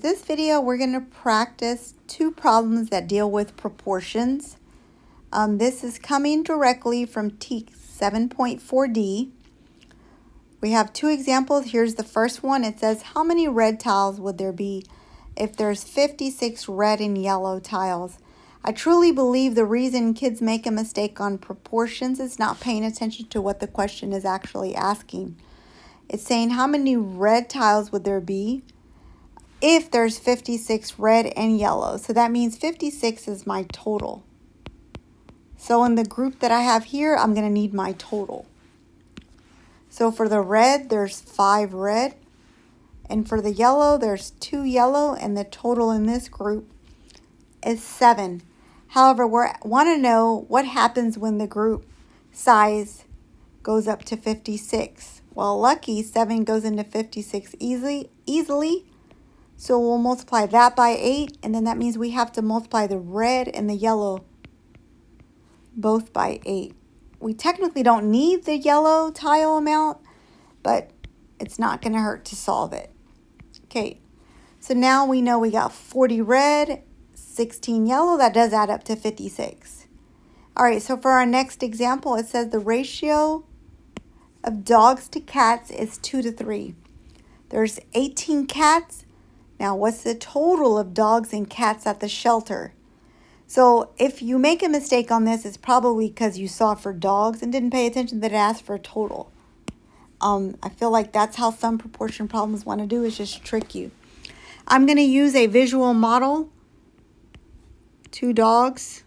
This video, we're going to practice two problems that deal with proportions. This is coming directly from TEK 7.4D. We have two examples. Here's the first one. It says, how many red tiles would there be if there's 56 red and yellow tiles? I truly believe the reason kids make a mistake on proportions is not paying attention to what the question is actually asking. It's saying, how many red tiles would there be if there's 56 red and yellow? So that means 56 is my total. So in the group that I have here, I'm going to need my total. So for the red, there's 5 red. And for the yellow, there's 2 yellow. And the total in this group is 7. However, we want to know what happens when the group size goes up to 56. Well, lucky 7 goes into 56 easily. So we'll multiply that by 8, and then that means we have to multiply the red and the yellow both by 8. We technically don't need the yellow tile amount, but it's not going to hurt to solve it. Okay, so now we know we got 40 red, 16 yellow. That does add up to 56. All right, so for our next example, it says the ratio of dogs to cats is 2 to 3. There's 18 cats. Now, what's the total of dogs and cats at the shelter? So if you make a mistake on this, it's probably because you saw for dogs and didn't pay attention that it asked for a total. I feel like that's how some proportion problems want to do, is just trick you. I'm going to use a visual model. 2 dogs.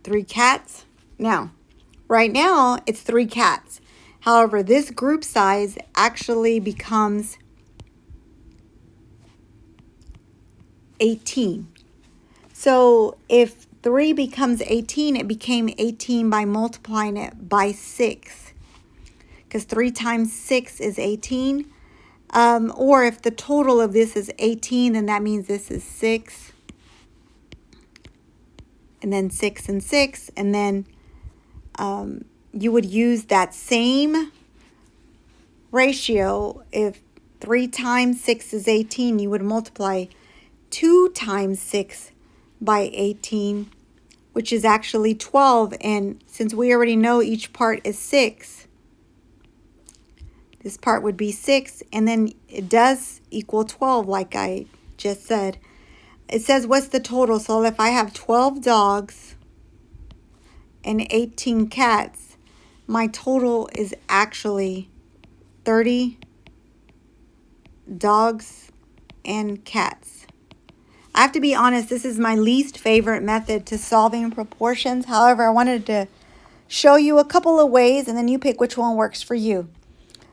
3 cats. Now, right now, it's 3 cats. However, this group size actually becomes 18. So if 3 becomes 18, it became 18 by multiplying it by 6. Because 3 times 6 is 18. Or if the total of this is 18, then that means this is 6. And then 6 and 6, and then you would use that same ratio. If 3 times 6 is 18, you would multiply 2 times 6 by 18, which is actually 12. And since we already know each part is 6, this part would be 6, and then it does equal 12, like I just said. It says, what's the total? So if I have 12 dogs and 18 cats, my total is actually 30 dogs and cats. I have to be honest, this is my least favorite method to solving proportions. However, I wanted to show you a couple of ways, and then you pick which one works for you.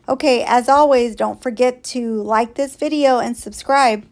Okay, as always, don't forget to like this video and subscribe.